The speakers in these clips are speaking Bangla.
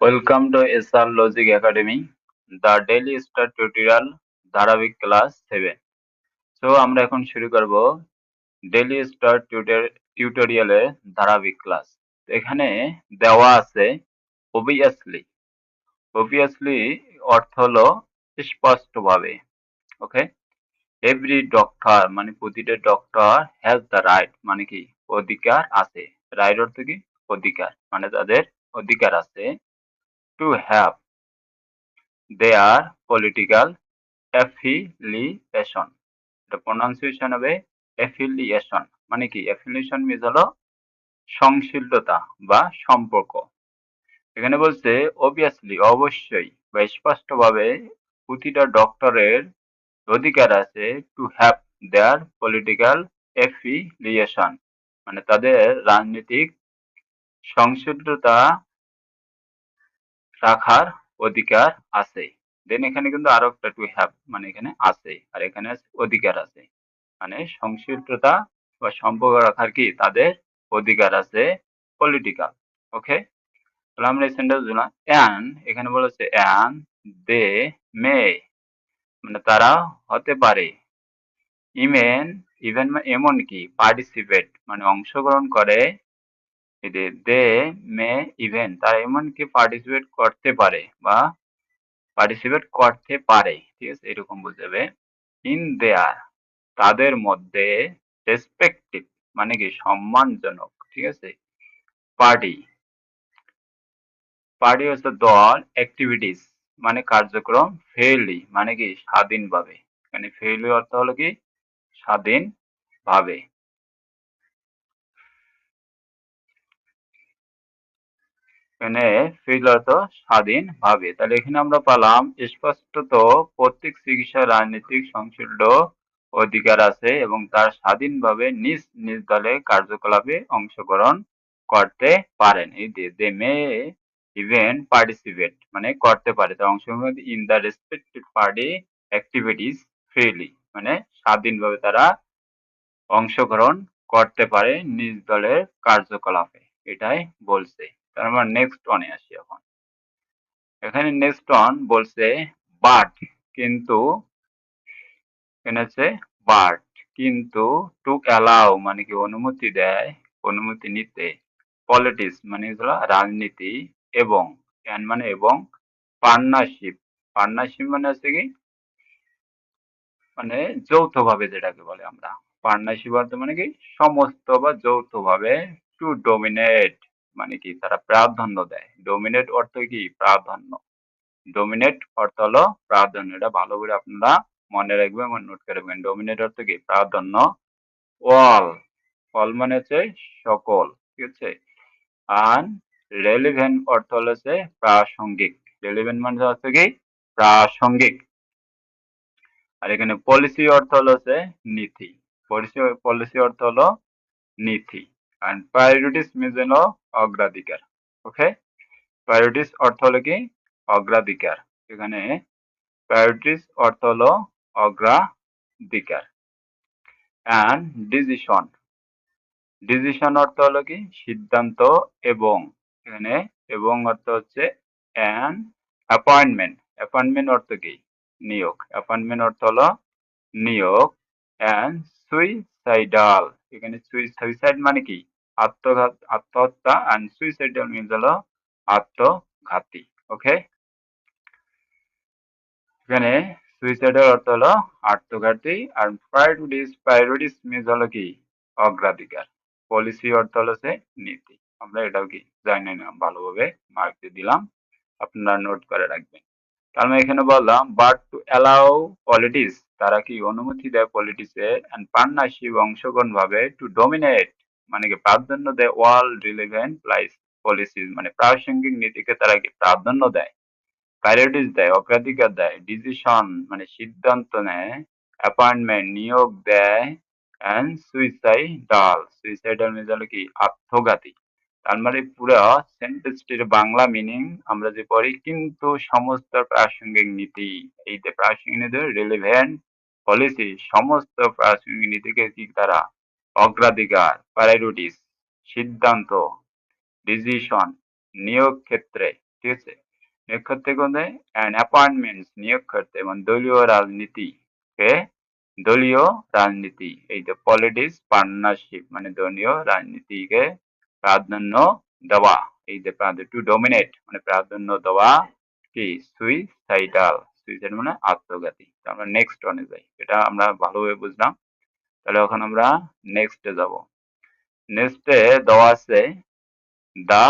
Welcome to SR logic academy, the daily star tutorial ধারাবাহিক ক্লাস 7। সো আমরা এখন শুরু করব ডেইলি স্টার টিউটোরিয়ালের ধারাবাহিক ক্লাস। এখানে দেওয়া আছে অবভিয়াসলি। অবভিয়াসলি অর্থ হলো স্পষ্টভাবে। ওকে, এভরি ডক্টর মানে প্রতিটা ডক্টর হ্যাজ দ্য রাইট মানে কি অধিকার আছে। রাইট অর্থ কি অধিকার, মানে তাদের অধিকার আছে to have their political affiliation. এটা প্রনাউন্সিয়েশন হবে অ্যাফিলিয়েশন। মানে কি অ্যাফিলিয়েশন মিন্স হলো সংশ্লিষ্টতা বা সম্পর্ক। এখানে বলছে অবভিয়াসলি অবশ্যই বা স্পষ্টভাবে প্রতিটা ডক্টরের অধিকার আছে to have their political affiliation, মানে তাদের রাজনৈতিক সংশ্লিষ্টতা রাখার অধিকার আছে। দেন এখানে কিন্তু আরো একটা টু হ্যাভ মানে এখানে আছে, আর এখানে আছে অধিকার আছে, মানে সংশ্লিষ্টতা বা সম্পর্ক রাখার কি তাদের অধিকার আছে পলিটিক্যাল। ওকে, তাহলে আমরা এই সেন্টেন্স দিলাম অ্যান, এখানে বলেছে অ্যান দে মে মানে তারা হতে পারে, ইমেন ইভেন এমন কি পার্টিসিপেট মানে অংশগ্রহণ করে, দে মে ইভেন তারা এমনকি পার্টিসিপেট করতে পারে বা পার্টিসিপেট করতে পারে, ঠিক আছে, এরকম বুঝাবে। ইন দেয়ার তাদের মধ্যে, রেসপেক্টিভ মানে কি সম্মানজনক, ঠিক আছে, পার্টি পার্টি হচ্ছে দল, অ্যাক্টিভিটিস মানে কার্যক্রম, ফ্রিলি মানে কি স্বাধীনভাবে। মানে ফ্রিলি অর্থ হলো কি স্বাধীনভাবে। এখানে ফ্রিল অর্থ স্বাধীনভাবে। তাহলে এখানে আমরা পেলাম স্পষ্টত প্রত্যেক চিকিৎসা রাজনীতিক সংশ্লিষ্ট অধিকার আছে এবং তার স্বাধীনভাবে নিজ নিজ দলে কার্যকলাপে অংশগ্রহণ করতে পারেন। এই যে দে মে ইভেন পার্টিসিপেট মানে করতে পারে, তার অংশগ্রহণ in the respective party activities freely মানে স্বাধীনভাবে তারা অংশগ্রহণ করতে পারে নিজ দলের কার্যকলাপে, এটাই বলছে। তার আমরা নেক্সট ওয়ানে আসি এখন। এখানে নেক্সট ওয়ান বলছে বাট, কিন্তু এখানে আছে বাট কিন্তু, টু অ্যালাউ মানে কি অনুমতি দেয়, অনুমতি নিতে, পলিটিক্স মানে হলো রাজনীতি, এবং অ্যান্ড মানে এবং, পার্টনারশিপ, পার্টনারশিপ মানে হচ্ছে কি মানে যৌথভাবে যেটাকে বলে আমরা, পার্টনারশিপ অর্থ মানে কি সমস্ত বা যৌথভাবে, টু ডোমিনেট মানে কি তারা প্রাধান্য দেয়, ডোমিনেট অর্থ কি প্রাধান্য, ডোমিনেট অর্থ হলো প্রাধান্য, এটা ভালো করে আপনারা মনে রাখবেন এবং নোট করে রাখবেন। ডোমিনেট অর্থ কি প্রাধান্য। অল, অল মানে হচ্ছে সকল, ঠিক আছে। আর রেলিভেন্ট অর্থ হচ্ছে প্রাসঙ্গিক, রেলিভেন্ট মানে হচ্ছে কি প্রাসঙ্গিক। আর এখানে পলিসি অর্থ হচ্ছে নীতি, পলিসি পলিসি অর্থ হলো নীতি। আর প্রায়োরিটিস মিনস হলো অগ্রাধিকার। ওকে, প্রায়োরিটিস অর্থ হলো কি অগ্রাধিকার। এখানে প্রায়োরিটিস অর্থ হলো অগ্রাধিকার। অ্যান্ড ডিসিশন, ডিসিশন অর্থ হলো কি সিদ্ধান্ত, এবং এখানে এবং অর্থ হচ্ছে অ্যান্ড অ্যাপয়েন্টমেন্ট, অ্যাপয়েন্টমেন্ট অর্থ কি নিয়োগ, অ্যাপয়েন্টমেন্ট অর্থ হলো নিয়োগ। অ্যান্ড সুইসাইডাল, এখানে সুইসাইড মানে কি আত্মঘাত, আত্মহত্যা, অ্যান্ড সুইসাইডাল মিনস হলো আত্মঘাতী। ওকে, এখানে সুইসাইডের অর্থ হলো আত্মঘাতী। আর প্রায়োরিটিস, প্রায়োরিটিস মিনস হলো কি অগ্রাধিকার। পলিসি অর্থ হলো সে নীতি। আমরা এটাও কি জানি না, ভালোভাবে মার্ক দিয়ে দিলাম, আপনারা নোট করে রাখবেন। তার মানে এখানে বললাম বাট টু অ্যালাউ পলিটিক্স তারা কি অনুমতি দেয় পলিটিক্সে, এন্ড পার্টনারশিপ অংশগ্রহণ ভাবে, টু ডোমিনেট মানে কি প্রাধান্য দেয়, ওয়াল রিলেভেন্ট প্লাইস পলিসিস মানে প্রাসঙ্গিক নীতিকে তারা কি প্রাধান্য দেয়, প্রায়োরিটিস দেয় অগ্রাধিকার দেয়, ডিসিশন মানে সিদ্ধান্ত নেয়, অ্যাপয়েন্টমেন্ট নিয়োগ দেয়, এন্ড সুইসাইডাল, সুইসাইডাল মিনস হলো কি আত্মঘাতী। তার মানে পুরো সেন্টেন্সটির বাংলা মিনিং আমরা যে পড়ি কিন্তু সমস্ত প্রাসঙ্গিক নীতি, এই যে প্রাসঙ্গিক নীতি রিলেভেন্ট পলিসি সমস্ত প্রাসঙ্গিক নীতিকে কি তারা অগ্রাধিকার, প্রায়োরিটিস সিদ্ধান্ত, ডিসিশন নিয়োগ ক্ষেত্রে, ঠিক আছে? নিয়োগ করতে গেলে অ্যান্ড অ্যাপয়েন্টমেন্টস নিয়োগ করতে এবং দলীয় রাজনীতিকে দলীয় রাজনীতি এই যে পলিটিক্স পার্টনারশিপ মানে দলীয় রাজনীতিকে প্রাধান্য দেওয়া এই যে টু ডমিনেট মানে প্রাধান্য দেওয়া কি সুইসাইডাল সুইসাইড মানে আত্মঘাতী। তো আমরা নেক্সট ওয়ানে যাই, এটা আমরা ভালোভাবে বুঝলাম। তাহলে এখন আমরা নেক্সটে যাব। নেক্সটে দেওয়া আছে দা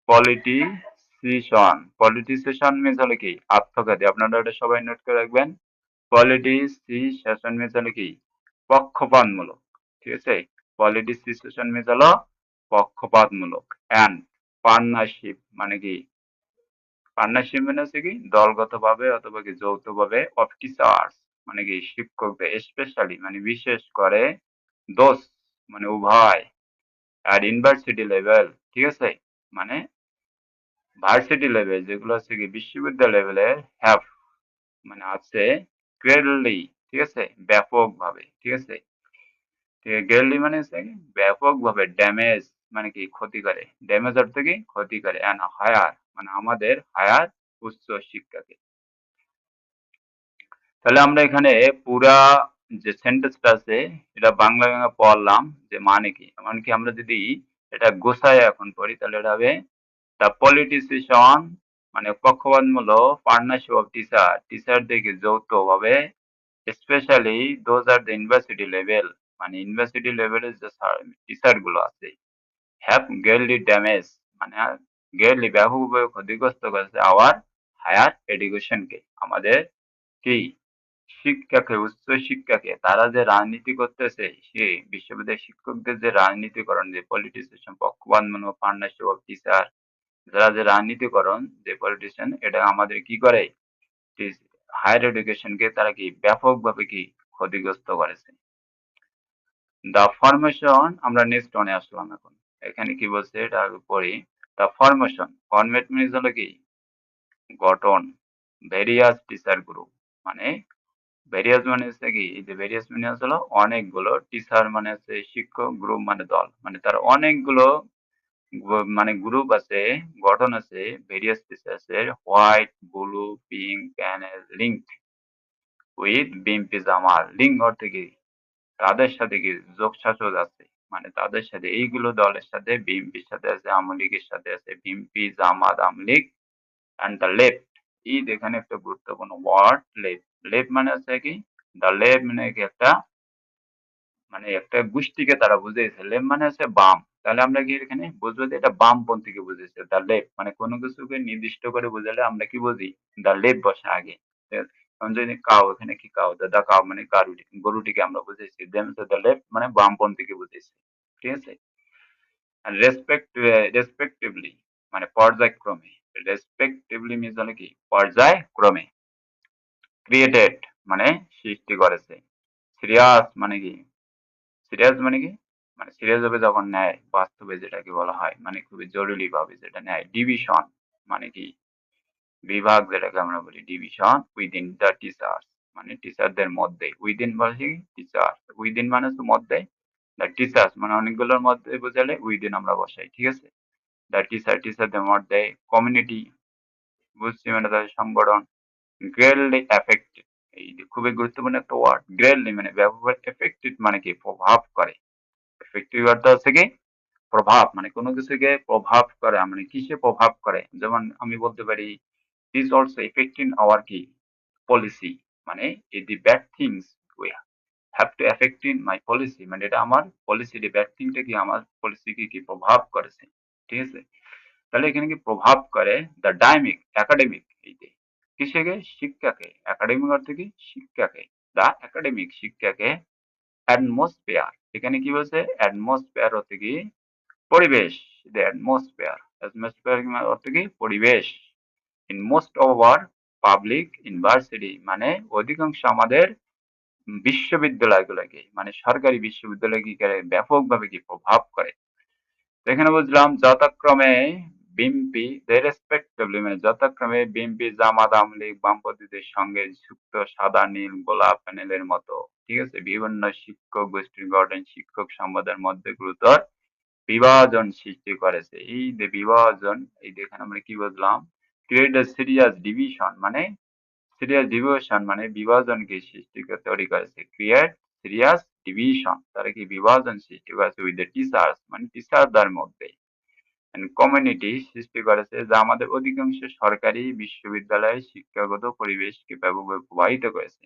পলিটিসিশন। পলিটিসিশন মিন্স হলো কি আত্মঘাতী। আপনারা এটা সবাই নোট করে রাখবেন। পলিটিসিশন মিন্স হলো কি পক্ষপাতমূলক। ঠিক আছে? পলিটিসিশন মিন্স হলো পক্ষপাতমূলক। অ্যান্ড পার্টনারশিপ মানে কি পার্টনারশিপ মানে হচ্ছে কি দলগতভাবে অথবা কি যৌথভাবে অফ টিচার্স মানে কি শিক্ষকদের স্পেশালি মানে বিশেষ করে দোষ মানে উভয় আর ইউনিভার্সিটি লেভেল। ঠিক আছে? মানে ভার্সিটি লেভেল যেগুলো হচ্ছে কি বিশ্ববিদ্যালয় লেভেলের হ্যাভ মানে আছে গ্রেটলি। ঠিক আছে? ব্যাপকভাবে। ঠিক আছে? গ্রেটলি মানে হচ্ছে কি ব্যাপকভাবে ড্যামেজ মানে কি ক্ষতি করে। ড্যামেজ অর্থ কি ক্ষতি করে। অ্যান্ড হায়ার মানে আমাদের হায়ার উচ্চ শিক্ষাকে। তাহলে আমরা এখানে পুরা যে সেন্টেন্সটা আছে এটা বাংলা পড়লাম যে মানে কি, মানে কি আমরা যদি এটা গোছায় এখন পড়ি তাহলে এটা হবে দ্য পলিটিসিশন মানে পক্ষপাতমূলক পার্টনারশিপ অফ টিচার টিচারদেরকে যৌথভাবে specially those are the university level মানে ইউনিভার্সিটি লেভেলের যে টিচার গুলো আছে হ্যাভ গ্রেটলি ড্যামেজ মানে গ্রেটলি ব্যাপকভাবে ক্ষতিগ্রস্ত করেছে আওয়ার হায়ার এডুকেশনকে আমাদের কি শিক্ষাকে উচ্চ শিক্ষাকে তারা যে রাজনীতি করতেছে সে বিশ্ববিদ্যালয়ের শিক্ষকদের যে রাজনীতিকরণ যে পলিটিসিয়ান পক্ষপাতমূলক পার্টনারশিপ অফ টিচার যারা যে রাজনীতিকরণ যে পলিটিশিয়ান এটা আমাদের কি করে হায়ার এডুকেশনকে তারা কি ব্যাপকভাবে কি ক্ষতিগ্রস্ত করেছে। দ্য ফরমেশন আমরা নেক্সট অনে আসলাম এখন। এখানে কি বলছে এটা আগে পড়ি। দ্য ফরমেশন ফরমেট মিনস হলো কি গঠন ভেরিয়াস টিচার গ্রুপ মানে ভেরিয়াস মানে হচ্ছে কি এই যে ভেরিয়াস মানে হলো অনেকগুলো টিচার মানে হচ্ছে শিক্ষক গ্রুপ মানে দল মানে তার অনেকগুলো মানে গ্রুপ আছে গঠন আছে ভেরিয়াস টিচার্সের white blue pink panel link with BMP Jamaat link অর্থে কি তাদের সাথে কি যোগসাজশ আছে মানে তাদের সাথে এইগুলো দলের সাথে বিএনপির সাথে আছে আওয়ামী লীগের সাথে আছে BNP Jamaat Awami League and the left. এই এখানে একটা গুরুত্বপূর্ণ ওয়ার্ড লেফট। লেফট মানে হচ্ছে কি দ্য লেফট মানে কি একটা মানে একটা গোষ্ঠীকে তারা বুঝিয়েছে। লেফট মানে হচ্ছে বাম। তাহলে আমরা কি এখানে বুঝবো যে এটা বামপন্থীকে বুঝেছে দ্য লেফট মানে কোনো কিছুকে নির্দিষ্ট করে বুঝালে আমরা কি বুঝি দ্য লেফট বসে আগে। এখন যদি কাউ এখানে কি কাউ দা কাউ মানে গরুটিকে আমরা বুঝেছি দেন দ্য লেফট মানে বামপন্থীকে বুঝেছি। ঠিক আছে? আর রেসপেক্টিভলি মানে পর্যায়ক্রমে রেসপেক্টিভলি মিনস হলো কি পর্যায়ক্রমে ক্রিয়েটেড মানে সৃষ্টি করেছে। সিরিয়াস মানে কি সিরিয়াস মানে কি মানে সিরিয়াস ভাবে যখন নেয় বাস্তবে যেটাকে বলা হয় মানে খুবই জরুরি ভাবে যেটা নেয়। ডিভিশন মানে কি বিভাগ যেটাকে আমরা বলি ডিভিশন উইদিন দ্য টিচার্স মানে টিচারদের মধ্যে উইদিন বলছি টিচার উইদিন মানে হচ্ছে মধ্যে দ্য টিচার্স মানে অনেকগুলোর মধ্যে বোঝালে উইদিন আমরা বসাই। ঠিক আছে? দ্য টিচারদের মধ্যে কমিউনিটি বুঝছি মানে তাদের সংগঠন গ্রেটলি এফেক্টেড এই যে খুবই গুরুত্বপূর্ণ একটা ওয়ার্ড গ্রেটলি মানে ব্যবহার এফেক্টেড মানে কি প্রভাব করে। এফেক্টিভ অর্থ হচ্ছে কি প্রভাব মানে কোনো কিছুকে প্রভাব করে মানে কিসে প্রভাব করে যেমন আমি বলতে পারি is also affecting our কি policy মানে the bad things we have to affect in my policy মানে এটা আমার পলিসি ব্যাড থিংটা কি আমার পলিসি কি প্রভাব করেছে। ঠিক আছে? তাহলে এখানে কি প্রভাব করে দ্য ডাইমিক একাডেমিক এই যে কিসেকে শিক্ষাকে একাডেমিক অর্থ কি শিক্ষাকে দা একাডেমিক শিক্ষাকে অ্যাটমসফিয়ার এখানে কি বলছে অ্যাটমসফিয়ার অর্থ কি পরিবেশ দ্য অ্যাটমসফিয়ার অ্যাটমসফিয়ার অর্থ কি পরিবেশ in most of our public university মানে অধিকাংশ আমাদের বিশ্ববিদ্যালয়গুলোকে মানে সরকারি বিশ্ববিদ্যালয় কি করে ব্যাপকভাবে কি প্রভাব করে। তো এখানে বুঝলাম যথাক্রমে বিএনপি রেসপেক্টিভলি মানে যথাক্রমে বিএনপি জামাত আওয়ামী লীগ বামপন্থীদের সঙ্গে যুক্ত সাদা নীল গোলাপ প্যানেলের মতো। ঠিক আছে? বিভিন্ন শিক্ষক গোষ্ঠীর গঠন শিক্ষক সম্প্রদায়ের মধ্যে গুরুতর বিভাজন সৃষ্টি করেছে। এই যে বিভাজন এই যে এখানে আমরা কি বুঝলাম ক্রিয়েট এ সিরিয়াস ডিভিশন মানে সিরিয়াস ডিভিশন মানে বিভাজনকে তৈরি করেছে। ক্রিয়েট সিরিয়াস ডিভিশন, তারা কি বিভাজন সৃষ্টি করেছে উইথ দ্য টিচার্স মানে টিচারদের মধ্যে। কমিউনিটি সৃষ্টি করেছে, যা আমাদের অধিকাংশ সরকারি বিশ্ববিদ্যালয়ে শিক্ষাগত পরিবেশকে ব্যাপকভাবে প্রভাবিত করেছে।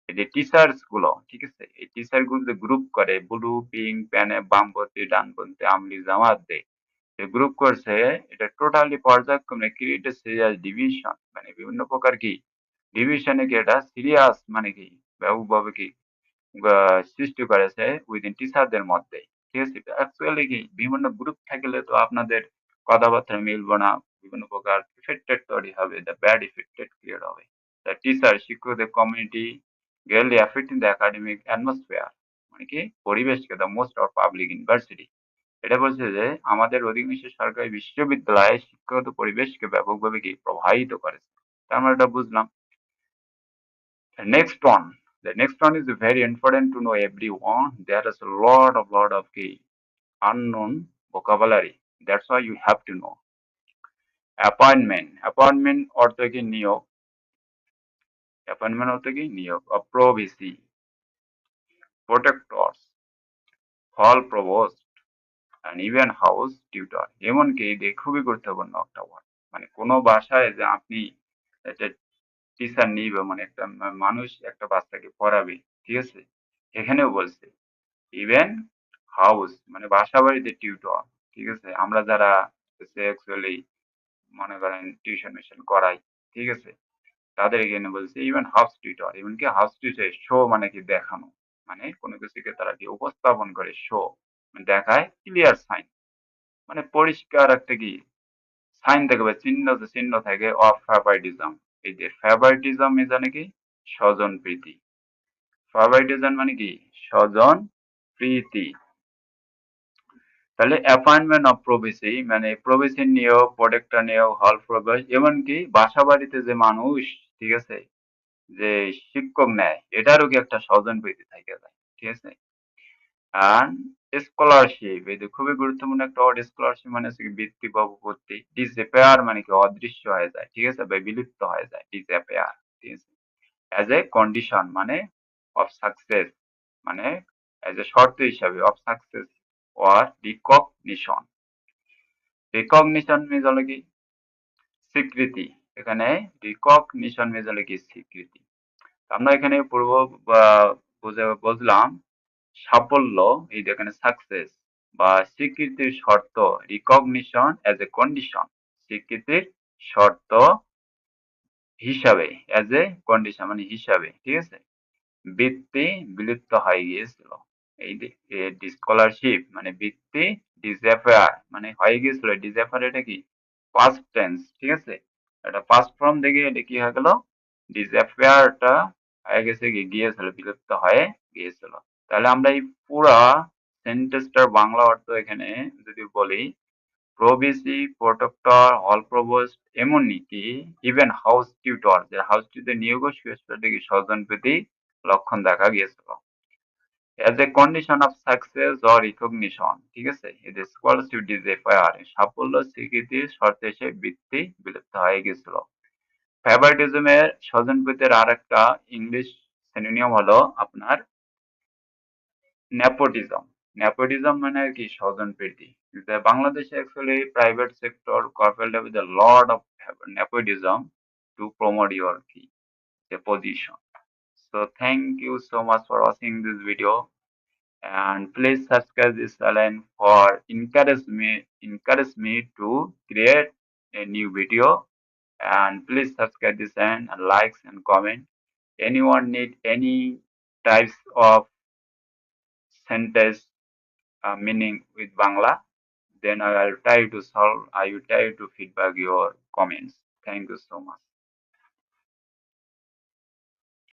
এই যে টিচার্স গুলো, ঠিক আছে, এই টিচার গুলো যে গ্রুপ করে ব্লু পিঙ্ক প্যানে বামপন্থী ডানপন্থী আমলি জামাত দেয়, গ্রুপ করছে, এটা টোটালি পর্যায়ক্রমে ক্রিয়েট সিরিয়াস ডিভিশন মানে বিভিন্ন প্রকার কি ডিভিশনে কি এটা সিরিয়াস মানে কি ব্যাপকভাবে কি সৃষ্টি করেছে উইদিন টিচারদের মধ্যে। ঠিক আছে, অ্যাকচুয়ালি কি বিভিন্ন গ্রুপ থাকলে তো আপনাদের কথাবার্তা মিলবো না, বিভিন্ন প্রকার ইফেক্টেড তৈরি হবে, দ্য ব্যাড ইফেক্টেড ক্রিয়েট হবে। দ্য টিচার শিক্ষকদের community greatly affecting the academic atmosphere মানে কি পরিবেশকে the most of public university. এটা বলছে যে আমাদের অধিকাংশ সরকারি বিশ্ববিদ্যালয়ে শিক্ষাগত পরিবেশকে ব্যাপকভাবে কি প্রভাবিত করেছে। তার মানে এটা বুঝলাম। Next one. The next one is very important to know everyone. There is a lot of key unknown vocabulary. That's why you have to know. Appointment. Appointment অর্থ কি নিয়োগ। Appointment অর্থ কি নিয়োগ। Provisy. Protectors. Hall provost. And even house tutor. এমনকি এই খুবই গুরুত্বপূর্ণ একটা ওয়ার্ড। মানে কোনো বাসায় যে আপনি একটা টিচার নিবে মানে একটা মানুষ একটা বাচ্চাকে পড়াবে, ঠিক আছে, এখানেও বলছে ইভেন হাউস মানে বাসা বাড়িতে টিউটর, ঠিক আছে, আমরা যারা অ্যাকচুয়ালি মনে করেন টিউশন মিশন করাই, ঠিক আছে, তাদের এখানে বলছে ইভেন হাউস টিউটর। ইভেন কি হাউস টিউটর শো মানে কি দেখানো, মানে কোনো কিছুকে তারা কি উপস্থাপন করে শো দেখায়, ক্লিয়ার সাইন মানে পরিষ্কার একটা কি সাইন থাকবে, চিহ্ন চিহ্ন থাকে অফ ফেভারিটিজম। এই যে ফেভারিটিজম এ জানে কি স্বজন প্রীতি। ফেভারিটিজম মানে কি স্বজন প্রীতি। তাহলে অ্যাপয়েন্টমেন্ট অফ প্রভিসি মানে প্রভিসির নিয়োগ, প্রোটেক্টর নিয়োগ, হল প্রবেশ, এমনকি বাসা বাড়িতে যে মানুষ, ঠিক আছে, যে শিক্ষক নেয়, এটারও কি একটা স্বজন প্রীতি থেকে যায়, ঠিক আছে। আর স্কলারশিপ, এই যে খুবই গুরুত্বপূর্ণ একটা ওয়ার্ড। স্কলারশিপ মানে হচ্ছে কি বৃত্তি বা উপপত্তি। ডিসঅ্যাপিয়ার মানে কি অদৃশ্য হয়ে যায়, ঠিক আছে, বা বিলুপ্ত হয়ে যায়, ডিসঅ্যাপিয়ার, ঠিক আছে। অ্যাজ এ কন্ডিশন মানে অফ সাকসেস মানে অ্যাজ এ শর্ত হিসাবে of success or recognition. Recognition means হলো কি স্বীকৃতি। এখানে রিকগনিশন মিন্স হলো কি স্বীকৃতি। আমরা এখানে পূর্ব বুঝলাম সাফল্য, এই যে এখানে সাকসেস বা স্বীকৃতির শর্ত, রিকগনিশন অ্যাজ এ কন্ডিশন, স্বীকৃতির শর্ত হিসাবে, অ্যাজ এ কন্ডিশন মানে হিসাবে, ঠিক আছে। বৃত্তি বিলুপ্ত হয়ে গিয়েছিল। এই স্কলারশিপ মানে বৃত্তি, ডিসঅ্যাপিয়ার মানে হয়ে গিয়েছিল। ডিসঅ্যাপিয়ার এটা কি পাস্ট টেন্স, ঠিক আছে, এটা পাস্ট ফর্ম দেখে এটা কি হয়ে গেল ডিসঅ্যাপিয়ারটা হয়ে গেছে কি গিয়েছিল, বিলুপ্ত হয়ে গিয়েছিল। তাহলে আমরা এই পুরা সেন্টেন্সটার বাংলা অর্থ এখানে যদি বলি, প্রভিসি, প্রোটেক্টর, হল প্রভোস্ট, এমনকি ইভেন হাউস টিউটর, যে হাউস টিউটর নিয়োগও কি স্বজন প্রীতি লক্ষণ দেখা গিয়েছিল। As a condition of success or recognition, ঠিক আছে, এই যে স্কলারশিপ ডিসঅ্যাপিয়ার সাফল্য স্বীকৃতির শর্তে এসে বৃত্তি বিলুপ্ত হয়ে গিয়েছিল। ফেভারিটিজমের স্বজনপ্রীতির আর একটা ইংলিশ সিনোনিম হলো আপনার নেপোটিজম। নেপোটিজম মানে কি স্বজনপ্রীতি। বাংলাদেশে actually private sector corporate have a lot of nepotism to promote your key the position. So thank you so much for watching this video, and please subscribe this channel for encourage me to create a new video, and please subscribe this channel and likes and comment. Anyone need any types of sentence meaning with Bangla, then I will try to solve, I will try to feedback your comments. Thank you so much.